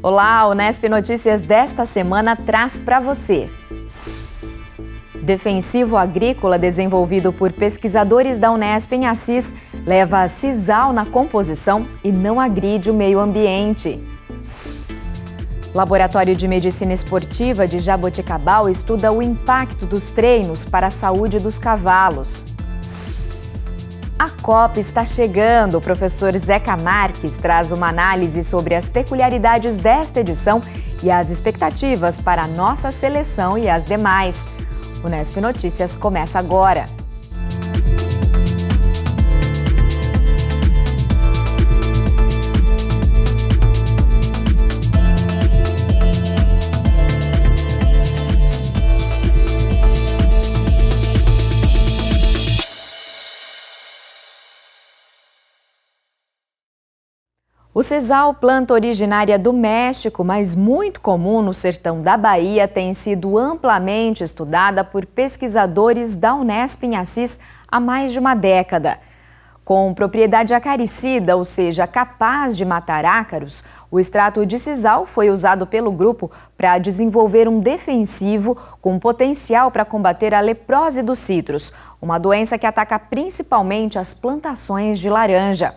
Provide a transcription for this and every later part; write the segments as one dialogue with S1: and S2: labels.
S1: Olá, o Unesp Notícias desta semana traz para você. Defensivo agrícola desenvolvido por pesquisadores da Unesp em Assis leva sisal na composição e não agride o meio ambiente. Laboratório de Medicina Esportiva de Jaboticabal estuda o impacto dos treinos para a saúde dos cavalos. A Copa está chegando. O professor Zeca Marques traz uma análise sobre as peculiaridades desta edição e as expectativas para a nossa seleção e as demais. O Unesp Notícias começa agora. O sisal, planta originária do México, mas muito comum no sertão da Bahia, tem sido amplamente estudada por pesquisadores da Unesp em Assis há mais de uma década. Com propriedade acaricida, ou seja, capaz de matar ácaros, o extrato de sisal foi usado pelo grupo para desenvolver um defensivo com potencial para combater a leprose dos citros, uma doença que ataca principalmente as plantações de laranja.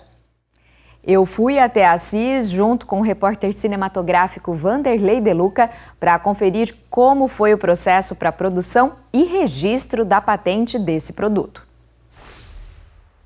S1: Eu fui até Assis junto com o repórter cinematográfico Vanderlei De Luca para conferir como foi o processo para a produção e registro da patente desse produto.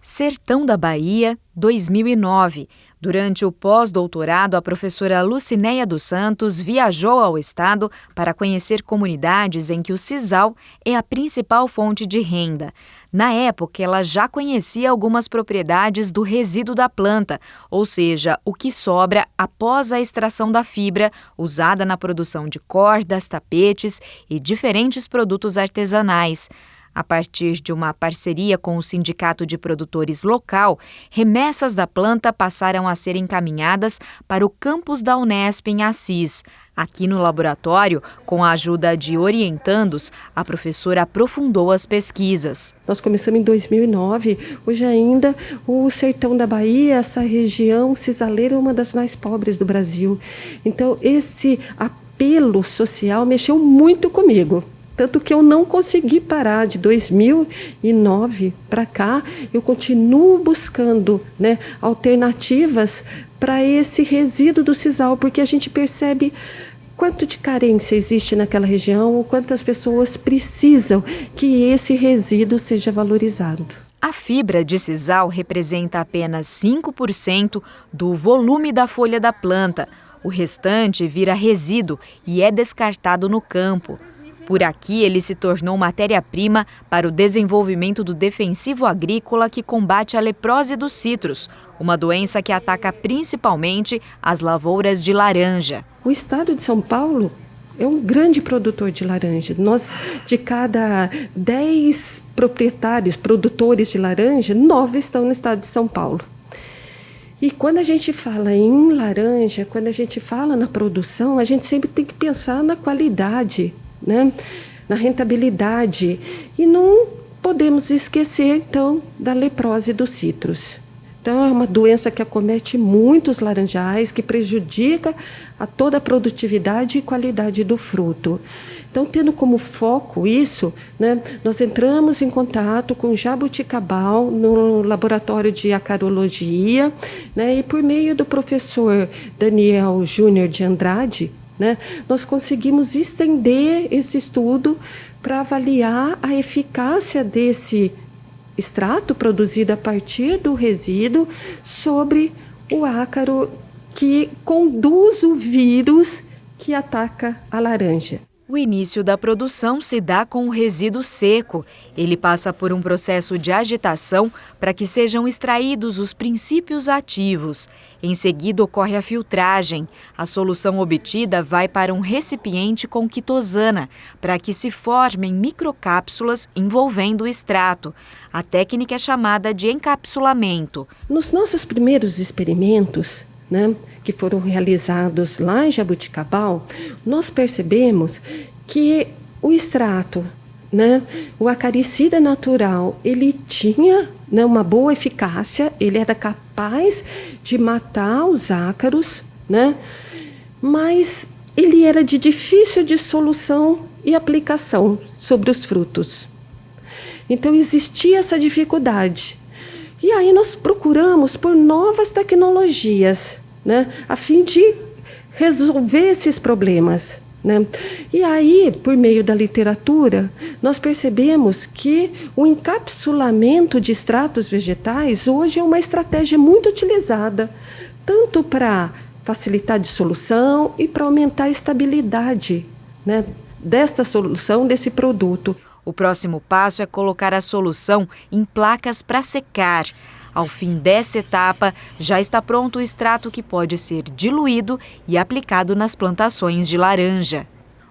S1: Sertão da Bahia, 2009. Durante o pós-doutorado, a professora Lucinéia dos Santos viajou ao estado para conhecer comunidades em que o sisal é a principal fonte de renda. Na época, ela já conhecia algumas propriedades do resíduo da planta, ou seja, o que sobra após a extração da fibra, usada na produção de cordas, tapetes e diferentes produtos artesanais. A partir de uma parceria com o Sindicato de Produtores local, remessas da planta passaram a ser encaminhadas para o campus da Unesp em Assis. Aqui no laboratório, com a ajuda de orientandos, a professora aprofundou as pesquisas.
S2: Nós começamos em 2009, hoje ainda o sertão da Bahia, essa região cisaleira é uma das mais pobres do Brasil. Então esse apelo social mexeu muito comigo. Tanto que eu não consegui parar de 2009 para cá, eu continuo buscando, alternativas para esse resíduo do sisal, porque a gente percebe quanto de carência existe naquela região, quantas pessoas precisam que esse resíduo seja valorizado.
S1: A fibra de sisal representa apenas 5% do volume da folha da planta. O restante vira resíduo e é descartado no campo. Por aqui, ele se tornou matéria-prima para o desenvolvimento do defensivo agrícola que combate a leprose dos citros, uma doença que ataca principalmente as lavouras de laranja.
S2: O estado de São Paulo é um grande produtor de laranja. Nós, de cada 10 proprietários, produtores de laranja, 9 estão no estado de São Paulo. E quando a gente fala em laranja, quando a gente fala na produção, a gente sempre tem que pensar na qualidade, na rentabilidade, e não podemos esquecer então da leprose dos citros. Então é uma doença que acomete muitos laranjais, que prejudica a toda a produtividade e qualidade do fruto. Então, tendo como foco isso, nós entramos em contato com o Jaboticabal no laboratório de acarologia, e por meio do professor Daniel Júnior de Andrade, nós conseguimos estender esse estudo para avaliar a eficácia desse extrato produzido a partir do resíduo sobre o ácaro que conduz o vírus que ataca a laranja.
S1: O início da produção se dá com o resíduo seco. Ele passa por um processo de agitação para que sejam extraídos os princípios ativos. Em seguida, ocorre a filtragem. A solução obtida vai para um recipiente com quitosana, para que se formem microcápsulas envolvendo o extrato. A técnica é chamada de encapsulamento.
S2: Nos nossos primeiros experimentos, que foram realizados lá em Jaboticabal, nós percebemos que o extrato, o acaricida natural, ele tinha uma boa eficácia, ele era capaz de matar os ácaros, mas ele era de difícil dissolução e aplicação sobre os frutos. Então existia essa dificuldade. E aí nós procuramos por novas tecnologias, né, a fim de resolver esses problemas, né? E aí, por meio da literatura, nós percebemos que o encapsulamento de extratos vegetais hoje é uma estratégia muito utilizada, tanto para facilitar a dissolução e para aumentar a estabilidade, né, desta solução, desse produto.
S1: O próximo passo é colocar a solução em placas para secar. Ao fim dessa etapa, já está pronto o extrato que pode ser diluído e aplicado nas plantações de laranja.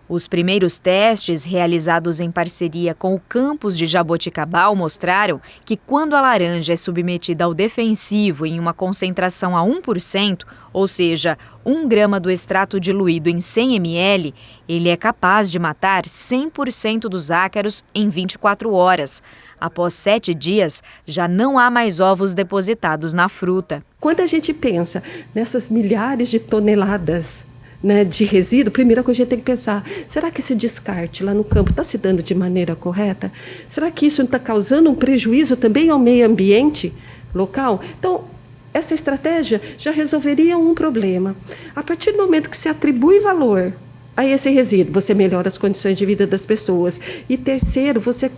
S1: Os primeiros testes, realizados em parceria com o campus de Jaboticabal, mostraram que quando a laranja é submetida ao defensivo em uma concentração a 1%, ou seja, 1 grama do extrato diluído em 100 ml, ele é capaz de matar 100% dos ácaros em 24 horas. Após 7 dias, já não há mais ovos depositados na fruta.
S2: Quando a gente pensa nessas milhares de toneladas, né, de resíduo, a primeira coisa que a gente tem que pensar, será que esse descarte lá no campo está se dando de maneira correta? Será que isso não está causando um prejuízo também ao meio ambiente local? Então, essa estratégia já resolveria um problema. A partir do momento que se atribui valor a esse resíduo, você melhora as condições de vida das pessoas. E terceiro, você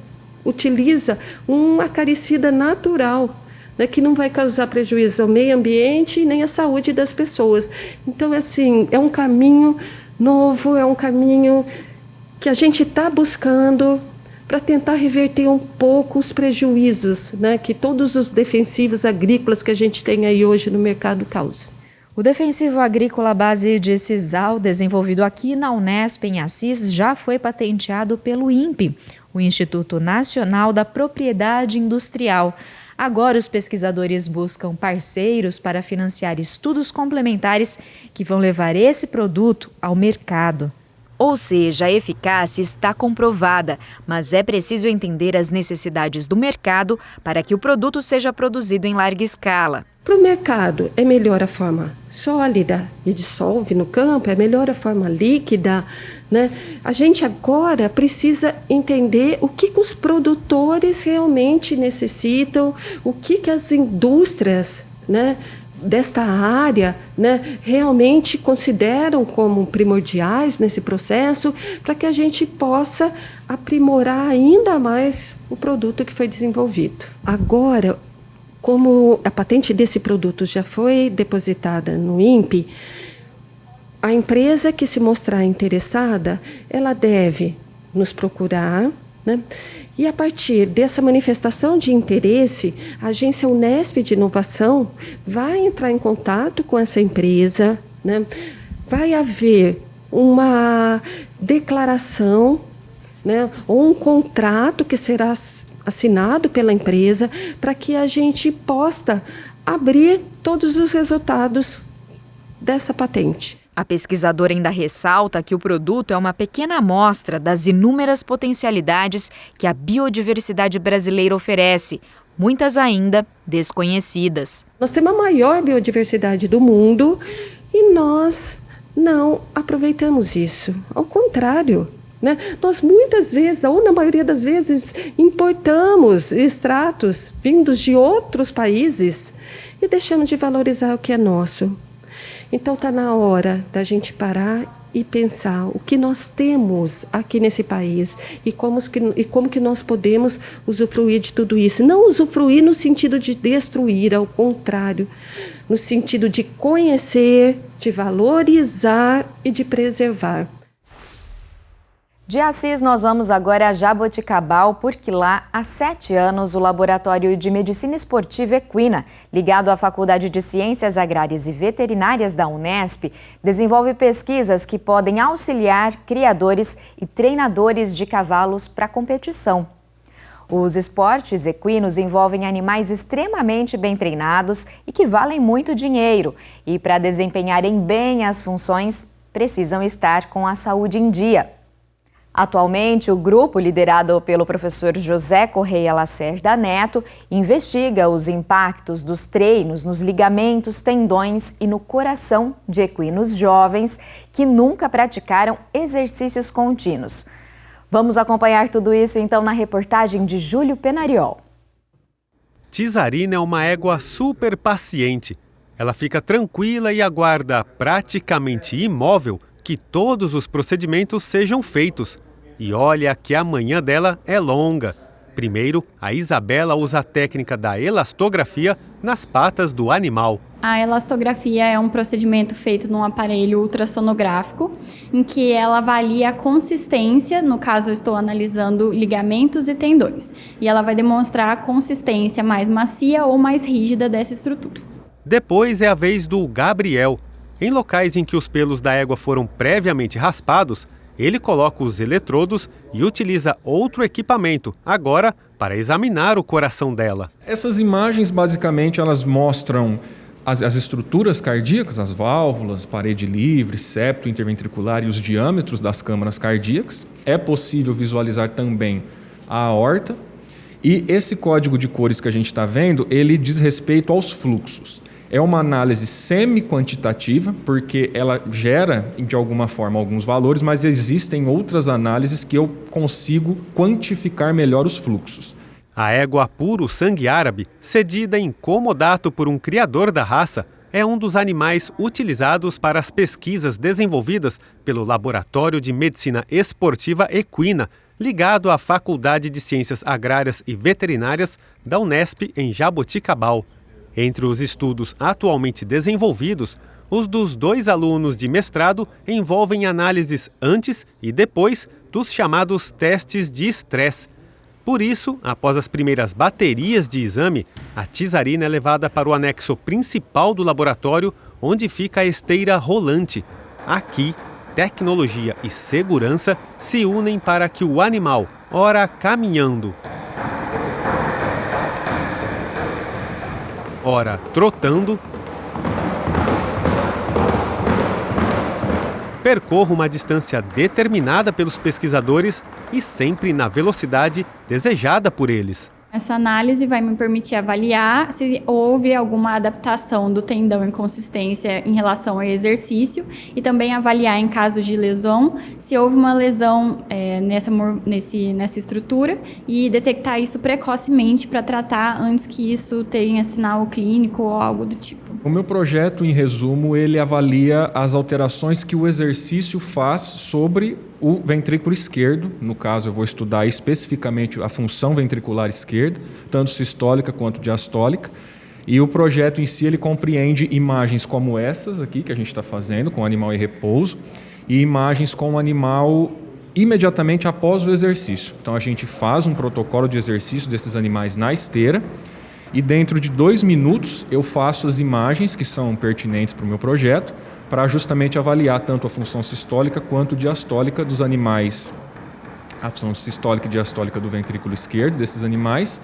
S2: utiliza uma acaricida natural, né, que não vai causar prejuízo ao meio ambiente nem à saúde das pessoas. Então, assim, é um caminho novo, é um caminho que a gente está buscando para tentar reverter um pouco os prejuízos, né, que todos os defensivos agrícolas que a gente tem aí hoje no mercado causam.
S1: O defensivo agrícola à base de sisal, desenvolvido aqui na Unesp, em Assis, já foi patenteado pelo INPE, o Instituto Nacional da Propriedade Industrial. Agora, os pesquisadores buscam parceiros para financiar estudos complementares que vão levar esse produto ao mercado. Ou seja, a eficácia está comprovada, mas é preciso entender as necessidades do mercado para que o produto seja produzido em larga escala.
S2: Para o mercado, é melhor a forma sólida e dissolve no campo, é melhor a forma líquida, né? A gente agora precisa entender o que os produtores realmente necessitam, o que as indústrias, né, desta área, né, realmente consideram como primordiais nesse processo, para que a gente possa aprimorar ainda mais o produto que foi desenvolvido. Agora, como a patente desse produto já foi depositada no INPE, a empresa que se mostrar interessada, ela deve nos procurar, né? E a partir dessa manifestação de interesse, a Agência Unesp de Inovação vai entrar em contato com essa empresa, né? Vai haver uma declaração, né, ou um contrato que será assinado pela empresa para que a gente possa abrir todos os resultados dessa patente.
S1: A pesquisadora ainda ressalta que o produto é uma pequena amostra das inúmeras potencialidades que a biodiversidade brasileira oferece, muitas ainda desconhecidas.
S2: Nós temos a maior biodiversidade do mundo e nós não aproveitamos isso. Ao contrário, né? Nós muitas vezes, ou na maioria das vezes, importamos extratos vindos de outros países e deixamos de valorizar o que é nosso. Então está na hora da gente parar e pensar o que nós temos aqui nesse país e como que nós podemos usufruir de tudo isso. Não usufruir no sentido de destruir, ao contrário, no sentido de conhecer, de valorizar e de preservar.
S1: De Assis, nós vamos agora a Jaboticabal, porque lá, há 7 anos, o Laboratório de Medicina Esportiva Equina, ligado à Faculdade de Ciências Agrárias e Veterinárias da Unesp, desenvolve pesquisas que podem auxiliar criadores e treinadores de cavalos para competição. Os esportes equinos envolvem animais extremamente bem treinados e que valem muito dinheiro. E para desempenharem bem as funções, precisam estar com a saúde em dia. Atualmente, o grupo, liderado pelo professor José Correia Lacerda Neto, investiga os impactos dos treinos nos ligamentos, tendões e no coração de equinos jovens que nunca praticaram exercícios contínuos. Vamos acompanhar tudo isso, então, na reportagem de Júlio Penariol.
S3: Tizarina é uma égua super paciente. Ela fica tranquila e aguarda, praticamente imóvel, que todos os procedimentos sejam feitos. E olha que a manhã dela é longa. Primeiro, a Isabela usa a técnica da elastografia nas patas do animal.
S4: A elastografia é um procedimento feito num aparelho ultrassonográfico, em que ela avalia a consistência, no caso eu estou analisando ligamentos e tendões, e ela vai demonstrar a consistência mais macia ou mais rígida dessa estrutura.
S3: Depois é a vez do Gabriel. Em locais em que os pelos da égua foram previamente raspados, ele coloca os eletrodos e utiliza outro equipamento, agora para examinar o coração dela.
S5: Essas imagens, basicamente, elas mostram as estruturas cardíacas, as válvulas, parede livre, septo interventricular e os diâmetros das câmaras cardíacas. É possível visualizar também a aorta. E esse código de cores que a gente está vendo, ele diz respeito aos fluxos. É uma análise semi-quantitativa, porque ela gera, de alguma forma, alguns valores, mas existem outras análises que eu consigo quantificar melhor os fluxos.
S3: A égua puro sangue árabe, cedida em comodato por um criador da raça, é um dos animais utilizados para as pesquisas desenvolvidas pelo Laboratório de Medicina Esportiva Equina, ligado à Faculdade de Ciências Agrárias e Veterinárias da Unesp, em Jaboticabal. Entre os estudos atualmente desenvolvidos, os dos 2 alunos de mestrado envolvem análises antes e depois dos chamados testes de estresse. Por isso, após as primeiras baterias de exame, a Tizarina é levada para o anexo principal do laboratório, onde fica a esteira rolante. Aqui, tecnologia e segurança se unem para que o animal, ora caminhando, ora trotando, percorra uma distância determinada pelos pesquisadores e sempre na velocidade desejada por eles.
S4: Essa análise vai me permitir avaliar se houve alguma adaptação do tendão em consistência em relação ao exercício e também avaliar, em caso de lesão, se houve uma lesão nessa estrutura e detectar isso precocemente para tratar antes que isso tenha sinal clínico ou algo do tipo.
S5: O meu projeto, em resumo, ele avalia as alterações que o exercício faz sobre o ventrículo esquerdo. No caso, eu vou estudar especificamente a função ventricular esquerda, tanto sistólica quanto diastólica. E o projeto em si, ele compreende imagens como essas aqui que a gente está fazendo, com o animal em repouso, e imagens com o animal imediatamente após o exercício. Então, a gente faz um protocolo de exercício desses animais na esteira, e dentro de 2 minutos eu faço as imagens que são pertinentes para o meu projeto, para justamente avaliar tanto a função sistólica quanto diastólica dos animais, a função sistólica e diastólica do ventrículo esquerdo desses animais,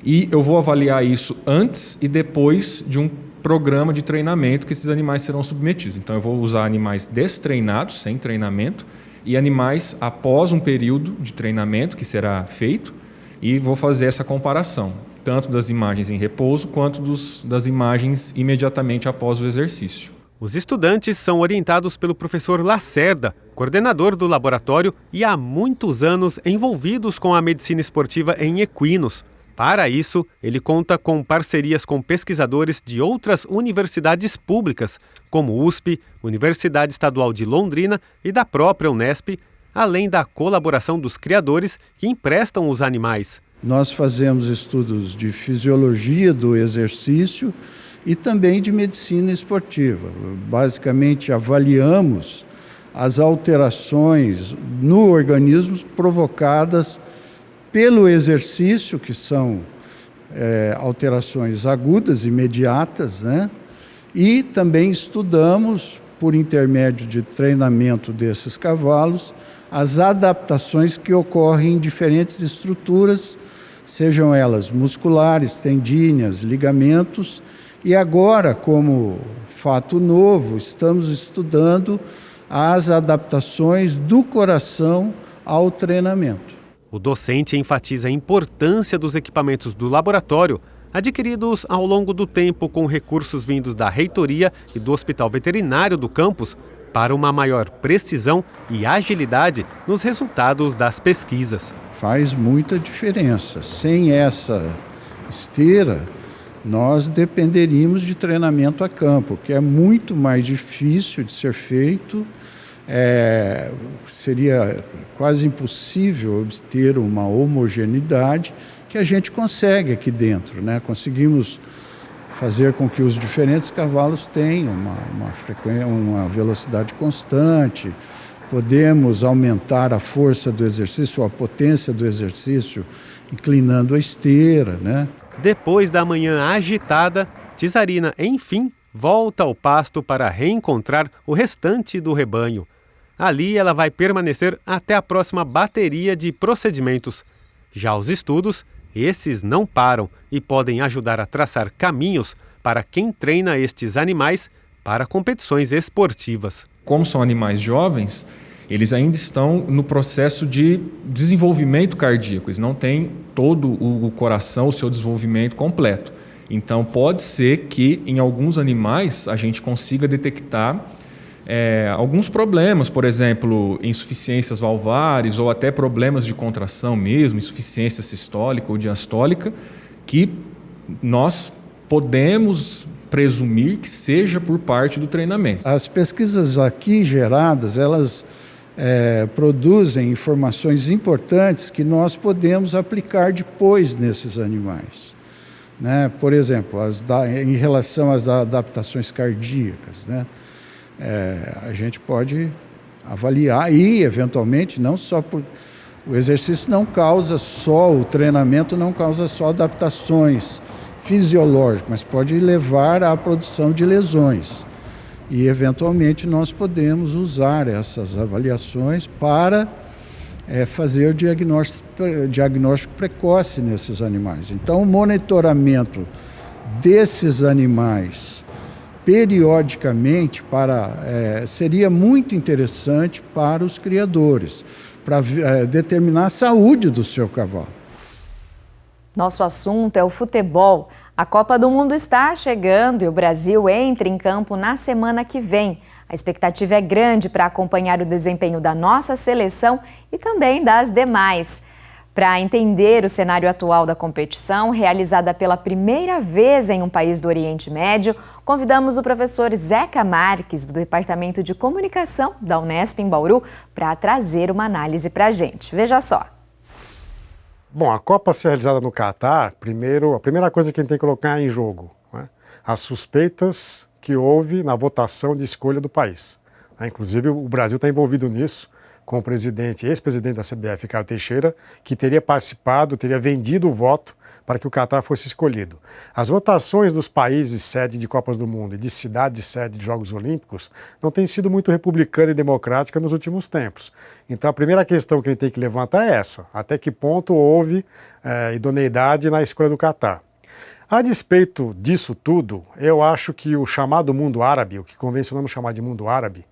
S5: e eu vou avaliar isso antes e depois de um programa de treinamento que esses animais serão submetidos. Então eu vou usar animais destreinados, sem treinamento, e animais após um período de treinamento que será feito, e vou fazer essa comparação, tanto das imagens em repouso quanto das imagens imediatamente após o exercício.
S3: Os estudantes são orientados pelo professor Lacerda, coordenador do laboratório e há muitos anos envolvidos com a medicina esportiva em equinos. Para isso, ele conta com parcerias com pesquisadores de outras universidades públicas, como USP, Universidade Estadual de Londrina e da própria Unesp, além da colaboração dos criadores que emprestam os animais.
S6: Nós fazemos estudos de fisiologia do exercício e também de medicina esportiva. Basicamente, avaliamos as alterações no organismo provocadas pelo exercício, que são alterações agudas, imediatas, né? E também estudamos, por intermédio de treinamento desses cavalos, as adaptações que ocorrem em diferentes estruturas, sejam elas musculares, tendíneas, ligamentos. E agora, como fato novo, estamos estudando as adaptações do coração ao treinamento.
S3: O docente enfatiza a importância dos equipamentos do laboratório, adquiridos ao longo do tempo com recursos vindos da reitoria e do Hospital Veterinário do campus, para uma maior precisão e agilidade nos resultados das pesquisas.
S6: Faz muita diferença. Sem essa esteira, nós dependeríamos de treinamento a campo, que é muito mais difícil de ser feito. Seria quase impossível obter uma homogeneidade que a gente consegue aqui dentro, né? Conseguimos fazer com que os diferentes cavalos tenham uma velocidade constante, podemos aumentar a força do exercício, a potência do exercício, inclinando a esteira, né?
S3: Depois da manhã agitada, Tizarina, enfim, volta ao pasto para reencontrar o restante do rebanho. Ali ela vai permanecer até a próxima bateria de procedimentos. Já os estudos, esses não param e podem ajudar a traçar caminhos para quem treina estes animais para competições esportivas.
S5: Como são animais jovens, eles ainda estão no processo de desenvolvimento cardíaco, eles não têm todo o coração, o seu desenvolvimento completo. Então pode ser que em alguns animais a gente consiga detectar alguns problemas, por exemplo, insuficiências valvares ou até problemas de contração mesmo, insuficiência sistólica ou diastólica, que nós podemos presumir que seja por parte do treinamento.
S6: As pesquisas aqui geradas, elas produzem informações importantes que nós podemos aplicar depois nesses animais, né? Por exemplo, em relação às adaptações cardíacas, né? A gente pode avaliar e, eventualmente, não só por... O exercício não causa só, o treinamento não causa só adaptações fisiológicas, mas pode levar à produção de lesões. E, eventualmente, nós podemos usar essas avaliações para fazer diagnóstico precoce nesses animais. Então, o monitoramento desses animais periodicamente seria muito interessante para os criadores, para determinar a saúde do seu cavalo.
S1: Nosso assunto é o futebol. A Copa do Mundo está chegando e o Brasil entra em campo na semana que vem. A expectativa é grande para acompanhar o desempenho da nossa seleção e também das demais. Para entender o cenário atual da competição, realizada pela primeira vez em um país do Oriente Médio, convidamos o professor Zeca Marques, do Departamento de Comunicação da Unesp em Bauru, para trazer uma análise para a gente. Veja só.
S7: Bom, a Copa ser realizada no Catar, a primeira coisa que a gente tem que colocar em jogo, né, as suspeitas que houve na votação de escolha do país. Inclusive, o Brasil está envolvido nisso, com o ex-presidente da CBF, Ricardo Teixeira, que teria vendido o voto para que o Catar fosse escolhido. As votações dos países sede de Copas do Mundo e de cidades sede de Jogos Olímpicos não têm sido muito republicana e democrática nos últimos tempos. Então a primeira questão que a gente tem que levantar é essa: até que ponto houve idoneidade na escolha do Catar? A despeito disso tudo, eu acho que o chamado mundo árabe, o que convencionamos chamar de mundo árabe,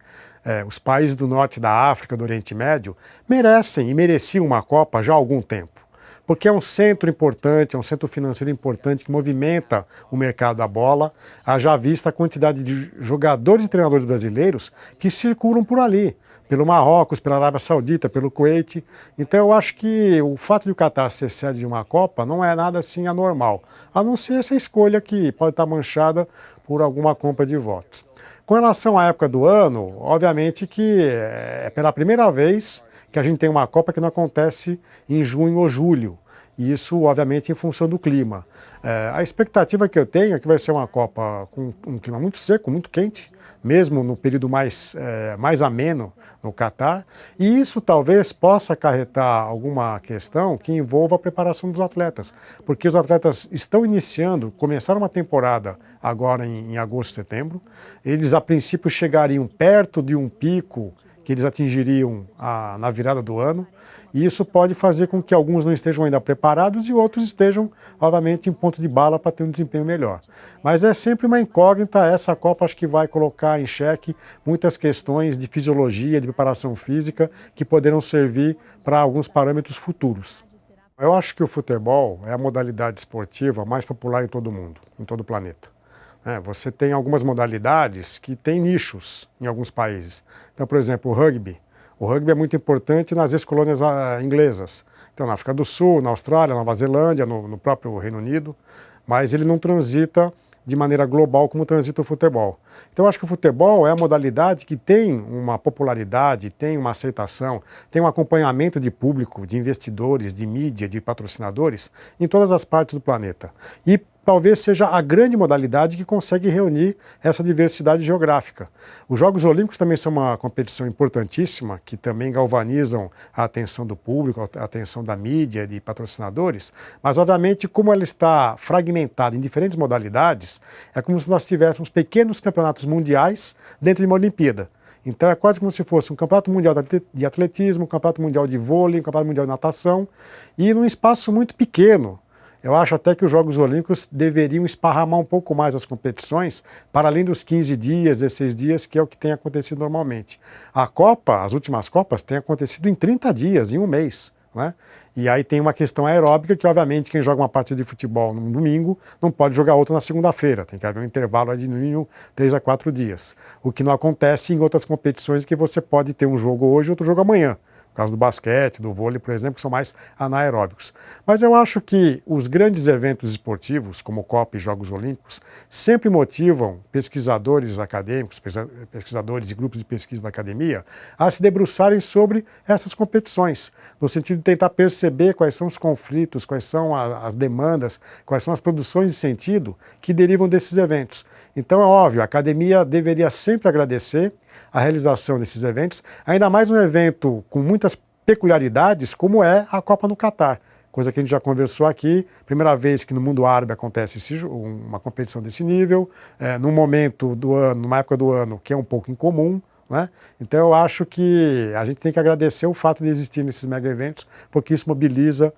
S7: os países do norte da África, do Oriente Médio, merecem e mereciam uma Copa já há algum tempo. Porque é um centro importante, é um centro financeiro importante que movimenta o mercado da bola, haja vista a quantidade de jogadores e treinadores brasileiros que circulam por ali, pelo Marrocos, pela Arábia Saudita, pelo Kuwait. Então eu acho que o fato de o Catar ser sede de uma Copa não é nada assim anormal, a não ser essa escolha que pode estar manchada por alguma compra de votos. Com relação à época do ano, obviamente que é pela primeira vez que a gente tem uma Copa que não acontece em junho ou julho. E isso, obviamente, em função do clima. A expectativa que eu tenho é que vai ser uma Copa com um clima muito seco, muito quente, mesmo no período mais ameno no Catar. E isso talvez possa acarretar alguma questão que envolva a preparação dos atletas. Porque os atletas estão começaram uma temporada agora em agosto, setembro. Eles, a princípio, chegariam perto de um pico que eles atingiriam na virada do ano. E isso pode fazer com que alguns não estejam ainda preparados e outros estejam, obviamente, em ponto de bala para ter um desempenho melhor. Mas é sempre uma incógnita, essa Copa acho que vai colocar em xeque muitas questões de fisiologia, de preparação física, que poderão servir para alguns parâmetros futuros. Eu acho que o futebol é a modalidade esportiva mais popular em todo o mundo, em todo o planeta. Você tem algumas modalidades que têm nichos em alguns países. Então, por exemplo, o rugby. O rugby é muito importante nas ex-colônias inglesas. Então, na África do Sul, na Austrália, na Nova Zelândia, no próprio Reino Unido. Mas ele não transita de maneira global como transita o futebol. Então, eu acho que o futebol é a modalidade que tem uma popularidade, tem uma aceitação, tem um acompanhamento de público, de investidores, de mídia, de patrocinadores em todas as partes do planeta. E talvez seja a grande modalidade que consegue reunir essa diversidade geográfica. Os Jogos Olímpicos também são uma competição importantíssima, que também galvanizam a atenção do público, a atenção da mídia, de patrocinadores, mas obviamente como ela está fragmentada em diferentes modalidades, é como se nós tivéssemos pequenos campeonatos mundiais dentro de uma Olimpíada. Então é quase como se fosse um campeonato mundial de atletismo, um campeonato mundial de vôlei, um campeonato mundial de natação, e num espaço muito pequeno. Eu acho até que os Jogos Olímpicos deveriam esparramar um pouco mais as competições, para além dos 15 dias, 16 dias, que é o que tem acontecido normalmente. A Copa, as últimas Copas, têm acontecido em 30 dias, em um mês, né? E aí tem uma questão aeróbica que, obviamente, quem joga uma partida de futebol no domingo não pode jogar outra na segunda-feira. Tem que haver um intervalo de no mínimo 3 a 4 dias. O que não acontece em outras competições que você pode ter um jogo hoje e outro jogo amanhã. No caso do basquete, do vôlei, por exemplo, que são mais anaeróbicos. Mas eu acho que os grandes eventos esportivos, como Copa e Jogos Olímpicos, sempre motivam pesquisadores acadêmicos, pesquisadores e grupos de pesquisa da academia, a se debruçarem sobre essas competições, no sentido de tentar perceber quais são os conflitos, quais são as demandas, quais são as produções de sentido que derivam desses eventos. Então é óbvio, a academia deveria sempre agradecer a realização desses eventos, ainda mais um evento com muitas peculiaridades, como é a Copa no Catar, coisa que a gente já conversou aqui, primeira vez que no mundo árabe acontece uma competição desse nível, num momento do ano, numa época do ano que é um pouco incomum, né? Então eu acho que a gente tem que agradecer o fato de existir nesses mega eventos, porque isso mobiliza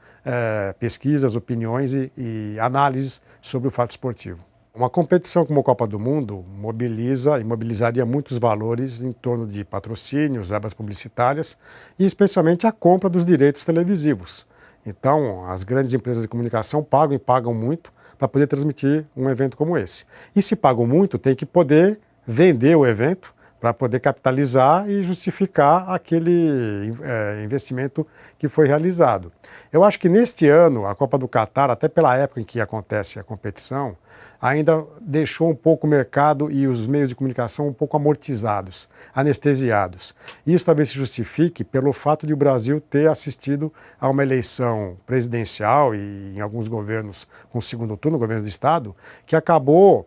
S7: pesquisas, opiniões e análises sobre o fato esportivo. Uma competição como a Copa do Mundo mobiliza e mobilizaria muitos valores em torno de patrocínios, verbas publicitárias e especialmente a compra dos direitos televisivos. Então, as grandes empresas de comunicação pagam e pagam muito para poder transmitir um evento como esse. E se pagam muito, tem que poder vender o evento para poder capitalizar e justificar aquele investimento que foi realizado. Eu acho que neste ano, a Copa do Catar, até pela época em que acontece a competição, ainda deixou um pouco o mercado e os meios de comunicação um pouco amortizados, anestesiados. Isso talvez se justifique pelo fato de o Brasil ter assistido a uma eleição presidencial e em alguns governos com segundo turno, governos de Estado, que acabou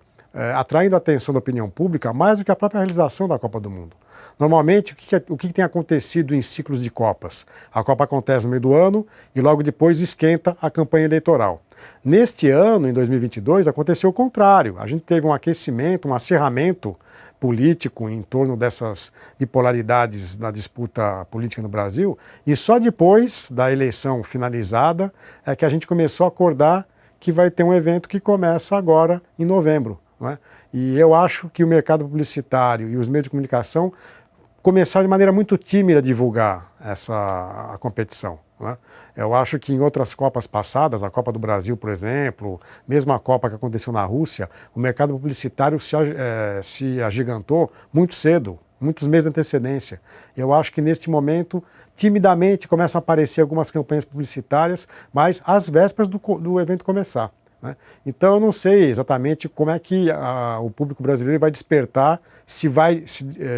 S7: atraindo a atenção da opinião pública mais do que a própria realização da Copa do Mundo. Normalmente, o que tem acontecido em ciclos de Copas? A Copa acontece no meio do ano e logo depois esquenta a campanha eleitoral. Neste ano, em 2022, aconteceu o contrário. A gente teve um aquecimento, um acerramento político em torno dessas bipolaridades na disputa política no Brasil, e só depois da eleição finalizada é que a gente começou a acordar que vai ter um evento que começa agora em novembro, não é? E eu acho que o mercado publicitário e os meios de comunicação começaram de maneira muito tímida a divulgar a competição, não é? Eu acho que em outras Copas passadas, a Copa do Brasil, por exemplo, mesmo a Copa que aconteceu na Rússia, o mercado publicitário se agigantou muito cedo, muitos meses de antecedência. Eu acho que neste momento, timidamente, começam a aparecer algumas campanhas publicitárias, mas às vésperas do evento começar, né? Então eu não sei exatamente como é que o público brasileiro vai despertar, se vai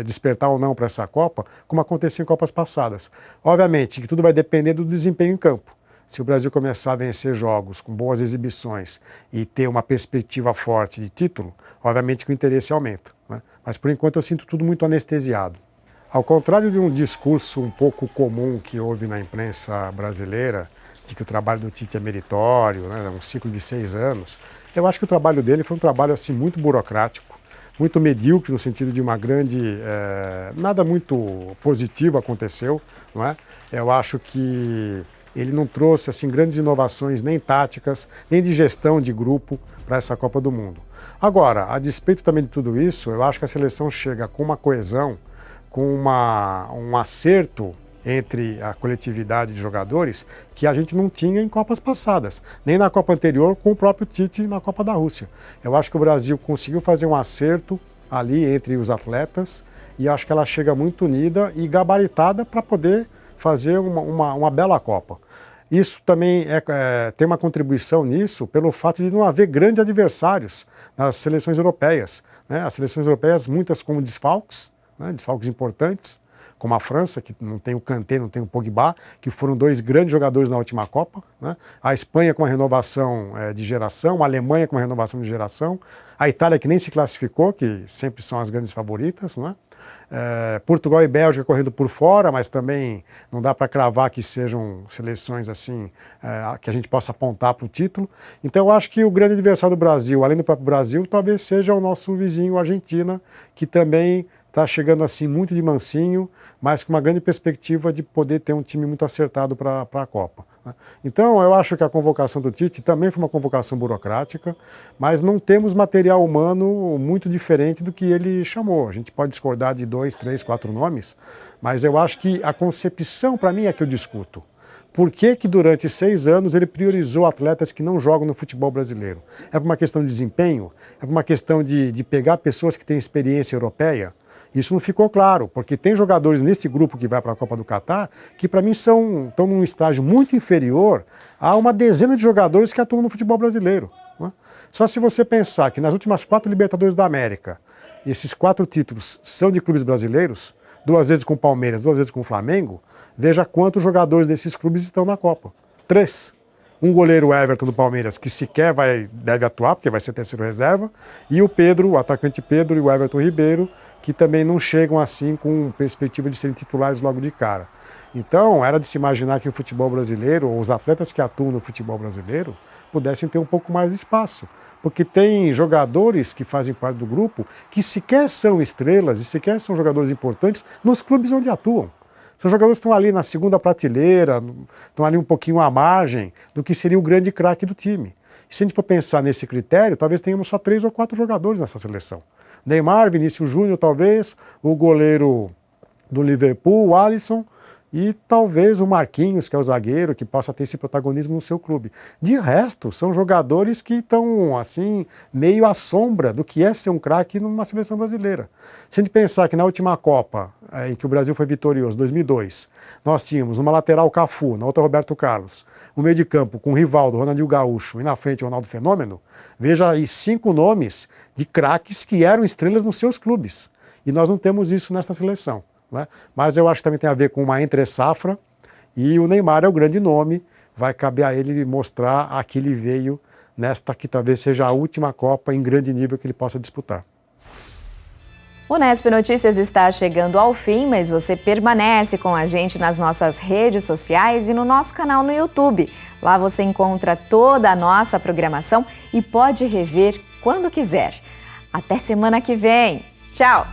S7: despertar ou não para essa Copa, como aconteceu em Copas passadas. Obviamente que tudo vai depender do desempenho em campo. Se o Brasil começar a vencer jogos com boas exibições e ter uma perspectiva forte de título, obviamente que o interesse aumenta, né? Mas por enquanto eu sinto tudo muito anestesiado. Ao contrário de um discurso um pouco comum que houve na imprensa brasileira, de que o trabalho do Tite é meritório, né, um ciclo de 6 anos, eu acho que o trabalho dele foi um trabalho assim, muito burocrático, muito medíocre no sentido de uma grande... nada muito positivo aconteceu, não é? Eu acho que ele não trouxe assim, grandes inovações nem táticas, nem de gestão de grupo para essa Copa do Mundo. Agora, a despeito também de tudo isso, eu acho que a seleção chega com uma coesão, com um acerto entre a coletividade de jogadores que a gente não tinha em Copas passadas, nem na Copa anterior com o próprio Tite na Copa da Rússia. Eu acho que o Brasil conseguiu fazer um acerto ali entre os atletas e acho que ela chega muito unida e gabaritada para poder fazer uma bela Copa. Isso também tem uma contribuição nisso pelo fato de não haver grandes adversários nas seleções europeias, né? As seleções europeias, muitas como desfalques, né? Desfalques importantes, como a França, que não tem o Kanté, não tem o Pogba, que foram 2 grandes jogadores na última Copa, né? A Espanha com uma renovação de geração, a Alemanha com uma renovação de geração, a Itália que nem se classificou, que sempre são as grandes favoritas, né? Portugal e Bélgica correndo por fora, mas também não dá para cravar que sejam seleções assim que a gente possa apontar para o título. Então eu acho que o grande adversário do Brasil, além do próprio Brasil, talvez seja o nosso vizinho, a Argentina, que também está chegando assim muito de mansinho, mas com uma grande perspectiva de poder ter um time muito acertado para a Copa, né? Então eu acho que a convocação do Tite também foi uma convocação burocrática, mas não temos material humano muito diferente do que ele chamou. A gente pode discordar de 2, 3, 4 nomes, mas eu acho que a concepção para mim é que eu discuto. Por que que durante 6 anos ele priorizou atletas que não jogam no futebol brasileiro? É por uma questão de desempenho? É por uma questão de pegar pessoas que têm experiência europeia? Isso não ficou claro, porque tem jogadores nesse grupo que vai para a Copa do Catar que para mim estão num estágio muito inferior a uma dezena de jogadores que atuam no futebol brasileiro, né? Só se você pensar que nas últimas 4 Libertadores da América, esses 4 títulos são de clubes brasileiros, 2 vezes com o Palmeiras, 2 vezes com o Flamengo, veja quantos jogadores desses clubes estão na Copa. 3. Um goleiro, Everton do Palmeiras, que sequer deve atuar, porque vai ser terceiro reserva, e o Pedro, o atacante Pedro e o Everton Ribeiro, que também não chegam assim com perspectiva de serem titulares logo de cara. Então, era de se imaginar que o futebol brasileiro, ou os atletas que atuam no futebol brasileiro, pudessem ter um pouco mais de espaço. Porque tem jogadores que fazem parte do grupo que sequer são estrelas e sequer são jogadores importantes nos clubes onde atuam. São jogadores que estão ali na segunda prateleira, estão ali um pouquinho à margem do que seria o grande craque do time. E se a gente for pensar nesse critério, talvez tenhamos só 3 ou 4 jogadores nessa seleção. Neymar, Vinícius Júnior, talvez, o goleiro do Liverpool, o Alisson, e talvez o Marquinhos, que é o zagueiro, que possa ter esse protagonismo no seu clube. De resto, são jogadores que estão, assim, meio à sombra do que é ser um craque numa seleção brasileira. Se a gente pensar que na última Copa, em que o Brasil foi vitorioso, 2002, nós tínhamos uma lateral Cafu, na outra Roberto Carlos, no meio de campo com o Rivaldo, Ronaldinho Gaúcho e na frente o Ronaldo Fenômeno, veja aí 5 nomes de craques que eram estrelas nos seus clubes. E nós não temos isso nesta seleção, né? Mas eu acho que também tem a ver com uma entre-safra, e o Neymar é o grande nome, vai caber a ele mostrar a que ele veio nesta que talvez seja a última Copa em grande nível que ele possa disputar.
S1: O Unesp Notícias está chegando ao fim, mas você permanece com a gente nas nossas redes sociais e no nosso canal no YouTube. Lá você encontra toda a nossa programação e pode rever quando quiser. Até semana que vem. Tchau!